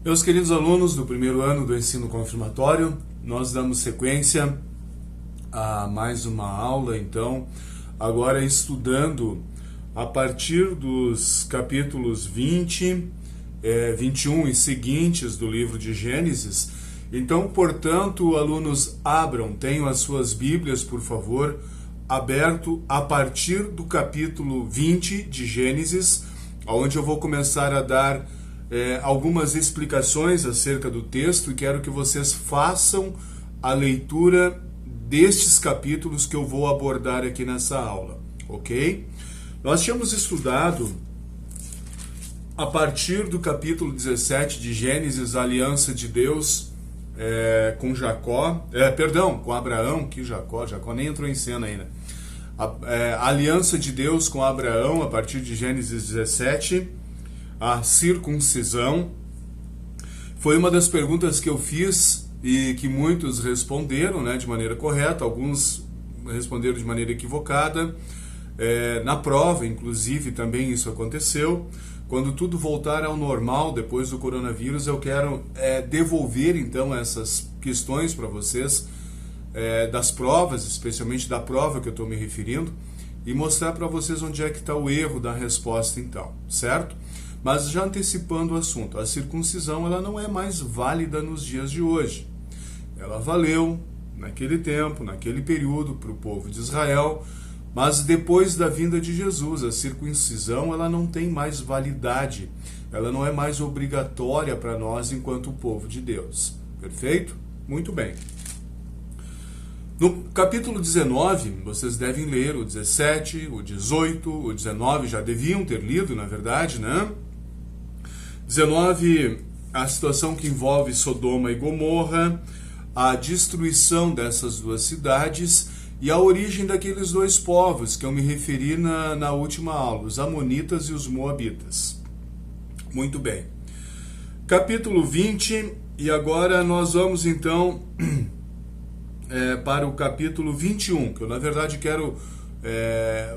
Meus queridos alunos do primeiro ano do ensino confirmatório, nós damos sequência a mais uma aula, então, agora estudando a partir dos capítulos 20, 21 e seguintes do livro de Gênesis. Então, portanto, alunos, abram, tenham as suas Bíblias, por favor, aberto a partir do capítulo 20 de Gênesis, onde eu vou começar a dar algumas explicações acerca do texto e quero que vocês façam a leitura destes capítulos que eu vou abordar aqui nessa aula, ok? Nós tínhamos estudado a partir do capítulo 17 de Gênesis, a aliança de Deus com Jacó, com Abraão, que Jacó nem entrou em cena ainda. A aliança de Deus com Abraão, a partir de Gênesis 17, a circuncisão, foi uma das perguntas que eu fiz e que muitos responderam, de maneira correta, alguns responderam de maneira equivocada. Na prova, inclusive, também isso aconteceu. Quando tudo voltar ao normal, depois do coronavírus, eu quero devolver, então, essas questões para vocês, das provas, especialmente da prova que eu estou me referindo, e mostrar para vocês onde é que está o erro da resposta, então, certo? Mas já antecipando o assunto, a circuncisão ela não é mais válida nos dias de hoje. Ela valeu naquele tempo, naquele período, para o povo de Israel, mas depois da vinda de Jesus, a circuncisão ela não tem mais validade, ela não é mais obrigatória para nós enquanto povo de Deus. Perfeito? Muito bem. No capítulo 19, vocês devem ler o 17, o 18, o 19, já deviam ter lido, na verdade, 19, a situação que envolve Sodoma e Gomorra, a destruição dessas duas cidades e a origem daqueles dois povos que eu me referi na última aula, os Amonitas e os Moabitas. Muito bem. Capítulo 20, e agora nós vamos então para o capítulo 21, que eu na verdade quero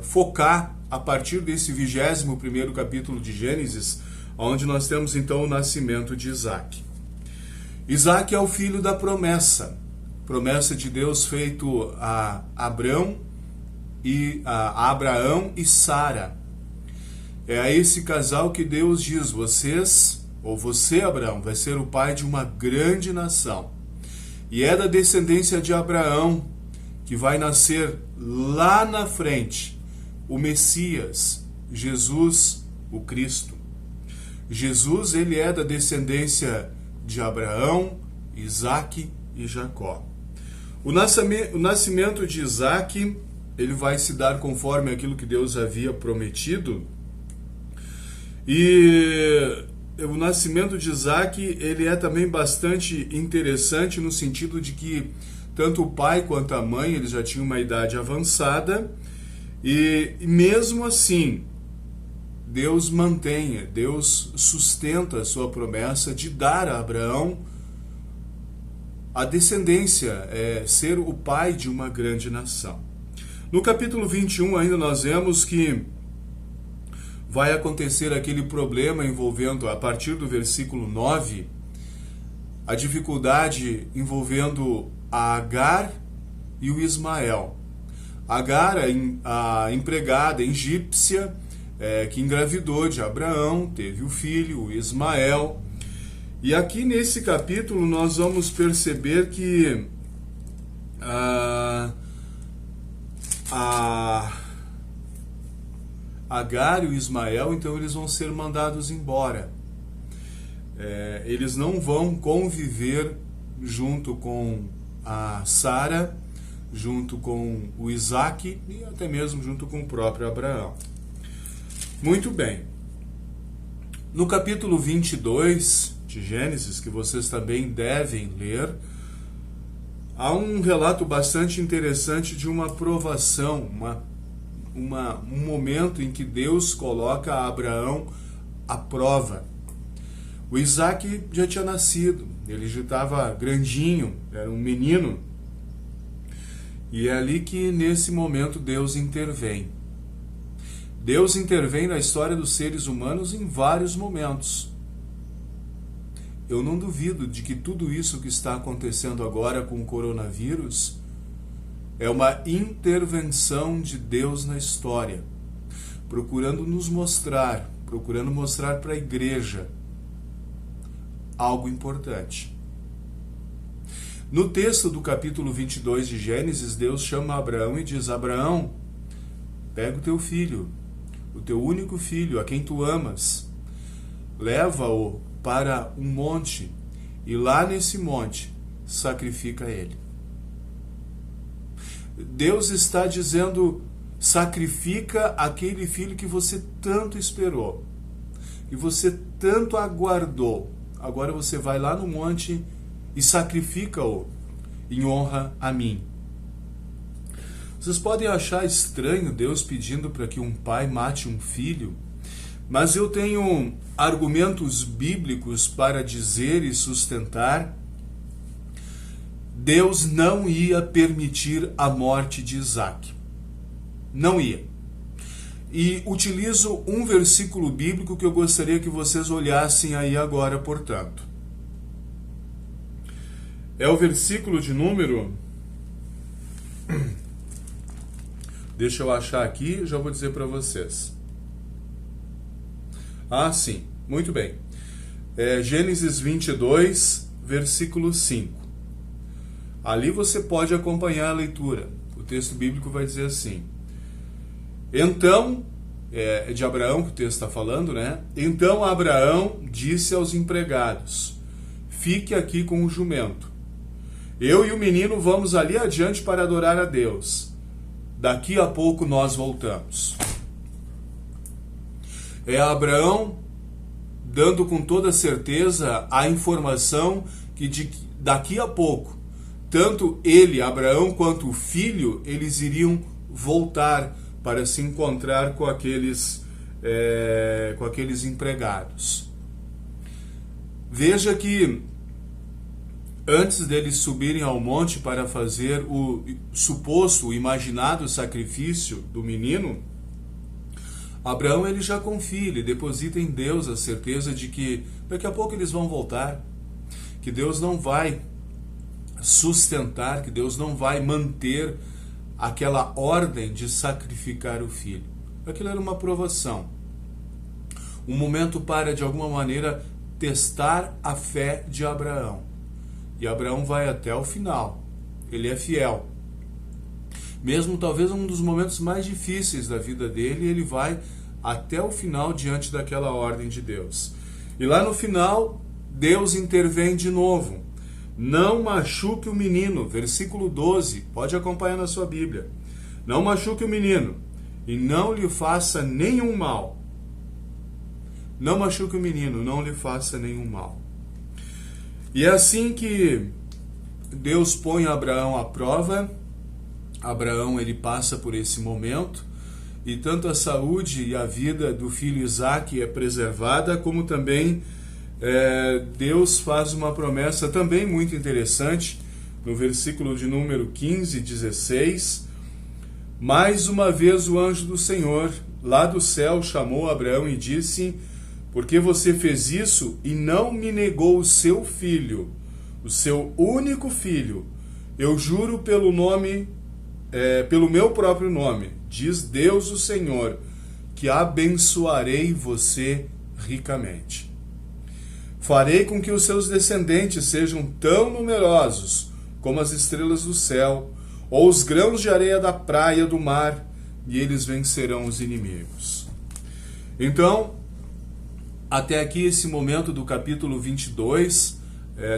focar a partir desse 21º capítulo de Gênesis, onde nós temos então o nascimento de Isaac. Isaac é o filho da promessa de Deus feito a Abraão e Sara. É a esse casal que Deus diz: você, Abraão, vai ser o pai de uma grande nação. E é da descendência de Abraão que vai nascer lá na frente o Messias, Jesus, o Cristo. Jesus, ele é da descendência de Abraão, Isaac e Jacó. O nascimento de Isaac, ele vai se dar conforme aquilo que Deus havia prometido. E o nascimento de Isaac, ele é também bastante interessante no sentido de que tanto o pai quanto a mãe, eles já tinham uma idade avançada, e mesmo assim, Deus sustenta a sua promessa de dar a Abraão a descendência, ser o pai de uma grande nação. No capítulo 21 ainda nós vemos que vai acontecer aquele problema envolvendo, a partir do versículo 9, a dificuldade envolvendo a Agar e o Ismael. Agar, a empregada egípcia, que engravidou de Abraão, teve o filho, o Ismael. E aqui nesse capítulo nós vamos perceber que Agar e o Ismael, então eles vão ser mandados embora. Eles não vão conviver junto com a Sara, junto com o Isaac e até mesmo junto com o próprio Abraão. Muito bem. No capítulo 22 de Gênesis, que vocês também devem ler, há um relato bastante interessante de uma provação, um momento em que Deus coloca a Abraão à prova. O Isaac já tinha nascido, ele já estava grandinho, era um menino, e é ali que nesse momento Deus intervém. Deus intervém na história dos seres humanos em vários momentos. eu não duvido de que tudo isso que está acontecendo agora com o coronavírus é uma intervenção de Deus na história, procurando mostrar para a igreja algo importante. No texto do capítulo 22 de Gênesis, Deus chama Abraão e diz: Abraão, pega o teu filho, o teu único filho, a quem tu amas, leva-o para um monte e lá nesse monte sacrifica ele. Deus está dizendo: sacrifica aquele filho que você tanto esperou, que você tanto aguardou. Agora você vai lá no monte e sacrifica-o em honra a mim. Vocês podem achar estranho Deus pedindo para que um pai mate um filho, mas eu tenho argumentos bíblicos para dizer e sustentar: Deus não ia permitir a morte de Isaac. Não ia. E utilizo um versículo bíblico que eu gostaria que vocês olhassem aí agora, portanto. É o versículo de número... Deixa eu achar aqui e já vou dizer para vocês. Ah, sim. Muito bem. Gênesis 22, versículo 5. Ali você pode acompanhar a leitura. O texto bíblico vai dizer assim: então, é de Abraão que o texto está falando, né? Então Abraão disse aos empregados: fique aqui com o jumento. Eu e o menino vamos ali adiante para adorar a Deus. Daqui a pouco nós voltamos. É Abraão dando com toda certeza a informação que daqui a pouco, tanto ele, Abraão, quanto o filho, eles iriam voltar para se encontrar com aqueles empregados. Veja que antes deles subirem ao monte para fazer o suposto, o imaginado sacrifício do menino, Abraão ele já confia, ele deposita em Deus a certeza de que daqui a pouco eles vão voltar, que Deus não vai sustentar, que Deus não vai manter aquela ordem de sacrificar o filho. Aquilo era uma provação, um momento para, de alguma maneira, testar a fé de Abraão. E Abraão vai até o final, ele é fiel. Mesmo talvez um dos momentos mais difíceis da vida dele, ele vai até o final diante daquela ordem de Deus. E lá no final, Deus intervém de novo. Não machuque o menino, versículo 12, pode acompanhar na sua Bíblia. Não machuque o menino e não lhe faça nenhum mal. Não machuque o menino, não lhe faça nenhum mal. E é assim que Deus põe Abraão à prova. Abraão ele passa por esse momento e tanto a saúde e a vida do filho Isaque é preservada, como também Deus faz uma promessa também muito interessante no versículo de número 15 e 16. Mais uma vez o anjo do Senhor lá do céu chamou Abraão e disse: porque você fez isso e não me negou o seu filho, o seu único filho, eu juro pelo meu próprio nome, diz Deus o Senhor, que abençoarei você ricamente. Farei com que os seus descendentes sejam tão numerosos como as estrelas do céu, ou os grãos de areia da praia do mar, e eles vencerão os inimigos. Então, até aqui esse momento do capítulo 22,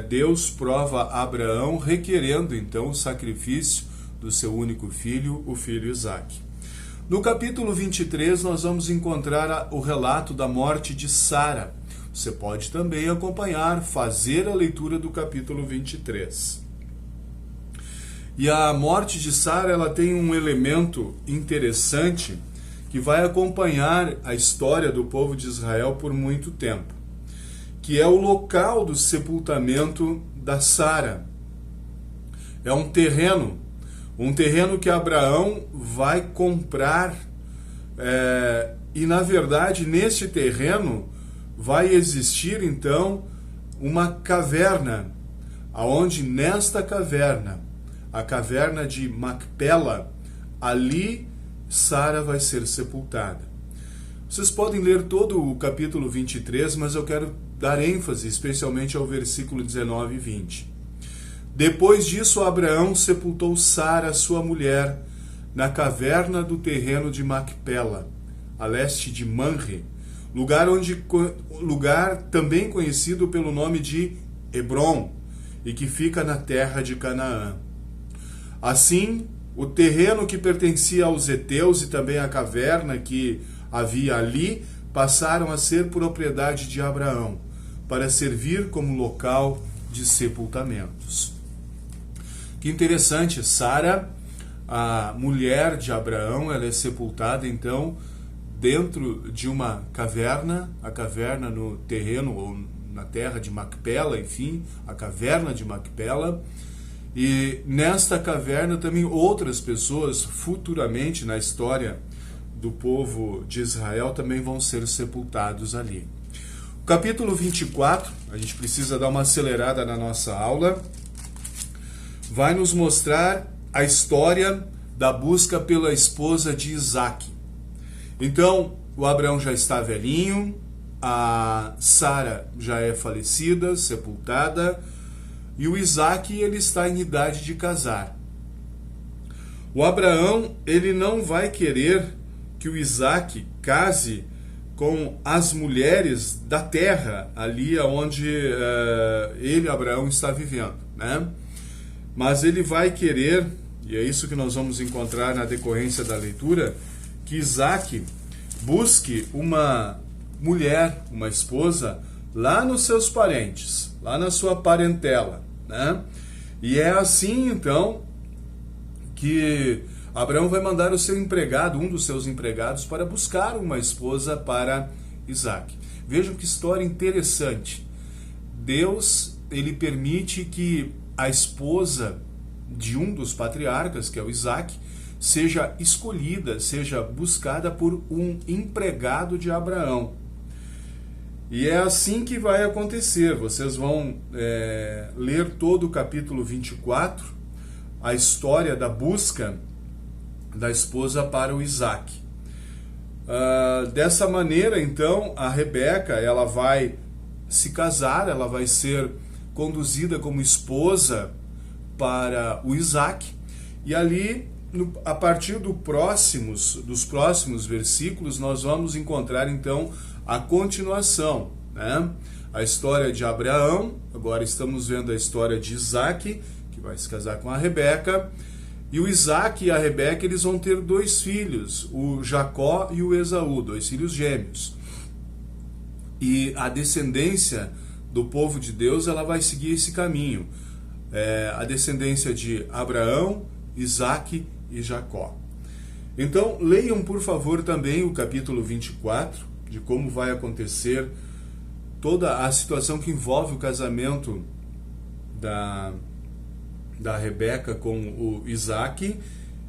Deus prova a Abraão, requerendo então o sacrifício do seu único filho, o filho Isaque. No capítulo 23 nós vamos encontrar o relato da morte de Sara. Você pode também acompanhar, fazer a leitura do capítulo 23. E a morte de Sara, ela tem um elemento interessante que vai acompanhar a história do povo de Israel por muito tempo, que é o local do sepultamento da Sara. É um terreno que Abraão vai comprar, e na verdade neste terreno vai existir então uma caverna, aonde nesta caverna, a caverna de Macpela, ali Sara vai ser sepultada. Vocês podem ler todo o capítulo 23, mas eu quero dar ênfase especialmente ao versículo 19 e 20. Depois disso, Abraão sepultou Sara, sua mulher, na caverna do terreno de Macpela, a leste de Manre, lugar também conhecido pelo nome de Hebrom, e que fica na terra de Canaã. Assim, o terreno que pertencia aos heteus e também a caverna que havia ali passaram a ser propriedade de Abraão, para servir como local de sepultamentos. Que interessante, Sara, a mulher de Abraão, ela é sepultada então dentro de uma caverna, a caverna no terreno ou na terra de Macpela, enfim, a caverna de Macpela. E nesta caverna também outras pessoas futuramente na história do povo de Israel também vão ser sepultados ali. O capítulo 24, a gente precisa dar uma acelerada na nossa aula, vai nos mostrar a história da busca pela esposa de Isaac. Então, o Abraão já está velhinho, a Sara já é falecida, sepultada, e o Isaac ele está em idade de casar. O Abraão ele não vai querer que o Isaac case com as mulheres da terra, ali onde ele, Abraão, está vivendo, né? Mas ele vai querer, e é isso que nós vamos encontrar na decorrência da leitura, que Isaac busque uma mulher, uma esposa, lá nos seus parentes, lá na sua parentela, né? E é assim, então, que Abraão vai mandar o seu empregado, um dos seus empregados, para buscar uma esposa para Isaac. Vejam que história interessante. Deus, ele permite que a esposa de um dos patriarcas, que é o Isaac, seja escolhida, seja buscada por um empregado de Abraão. E é assim que vai acontecer. Vocês vão ler todo o capítulo 24, a história da busca da esposa para o Isaac. Dessa maneira, então, a Rebeca ela vai se casar, ela vai ser conduzida como esposa para o Isaac, e ali, a partir dos próximos versículos, nós vamos encontrar, então, a continuação, né? A história de Abraão, agora estamos vendo a história de Isaac, que vai se casar com a Rebeca, e o Isaac e a Rebeca, eles vão ter dois filhos, o Jacó e o Esaú, dois filhos gêmeos. E a descendência do povo de Deus, ela vai seguir esse caminho. A descendência de Abraão, Isaac e Jacó. Então, leiam, por favor, também o capítulo 24, de como vai acontecer toda a situação que envolve o casamento da Rebeca com o Isaac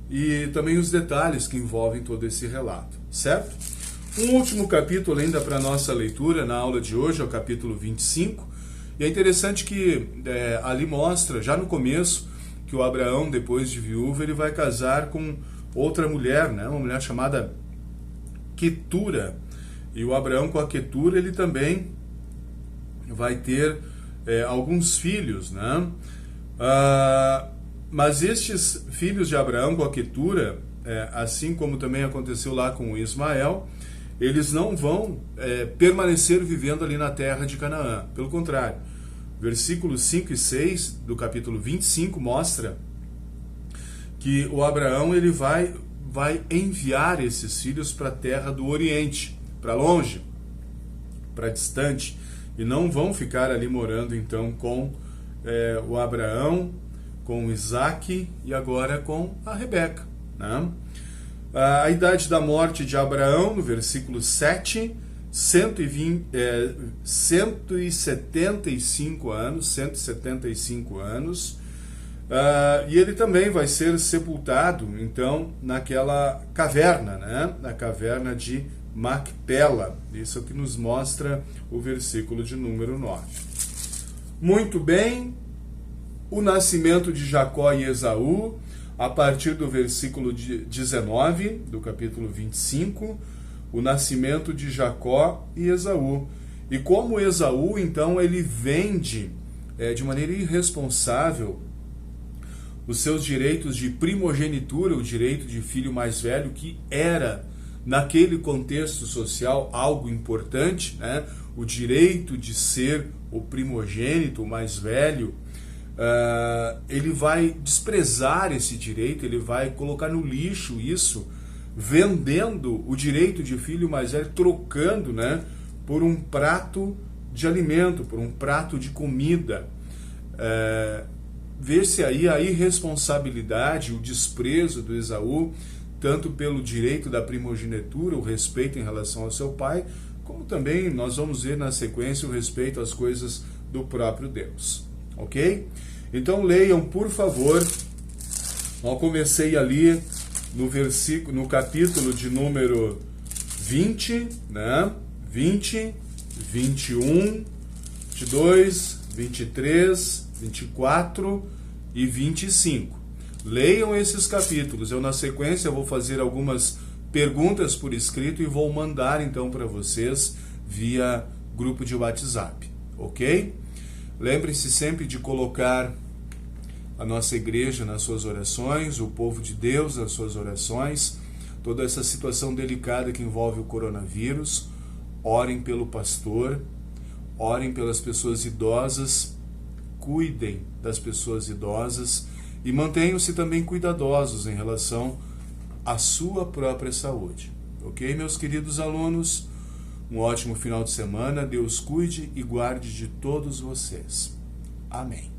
e também os detalhes que envolvem todo esse relato, certo? Um último capítulo ainda para a nossa leitura na aula de hoje, é o capítulo 25, e é interessante que ali mostra, já no começo, que o Abraão, depois de viúvo, ele vai casar com outra mulher, né? Uma mulher chamada Quetura, e o Abraão com a Quetura, ele também vai ter alguns filhos, né? Mas estes filhos de Abraão com a Quetura, assim como também aconteceu lá com Ismael, eles não vão permanecer vivendo ali na terra de Canaã. Pelo contrário, versículos 5 e 6 do capítulo 25 mostra que o Abraão ele vai enviar esses filhos para a terra do Oriente, para longe, para distante, e não vão ficar ali morando então com o Abraão, com o Isaac e agora com a Rebeca, né? A idade da morte de Abraão, no versículo 7, 175 anos, e ele também vai ser sepultado, então, naquela caverna, né? Na caverna de Macpela. Isso é o que nos mostra o versículo de número 9. Muito bem, o nascimento de Jacó e Esaú, a partir do versículo 19 do capítulo 25, o nascimento de Jacó e Esaú. E como Esaú, então, ele vende de maneira irresponsável os seus direitos de primogenitura, o direito de filho mais velho, que era, naquele contexto social, algo importante, né? O direito de ser o primogênito, o mais velho. Ele vai desprezar esse direito, ele vai colocar no lixo isso, vendendo o direito de filho mais velho, trocando, né, por um prato de alimento, por um prato de comida. Vê-se aí a irresponsabilidade, o desprezo do Esaú, tanto pelo direito da primogenitura, o respeito em relação ao seu pai, como também nós vamos ver na sequência o respeito às coisas do próprio Deus. Ok? Então leiam, por favor. Eu comecei ali no capítulo de número 20, né? 20, 21, 22, 23, 24 e 25. Leiam esses capítulos. Eu, na sequência, vou fazer algumas perguntas por escrito e vou mandar, então, para vocês via grupo de WhatsApp. Ok? Lembre-se sempre de colocar a nossa igreja nas suas orações, o povo de Deus nas suas orações, toda essa situação delicada que envolve o coronavírus. Orem pelo pastor, orem pelas pessoas idosas, cuidem das pessoas idosas e mantenham-se também cuidadosos em relação à sua própria saúde. Ok, meus queridos alunos? Um ótimo final de semana. Deus cuide e guarde de todos vocês. Amém.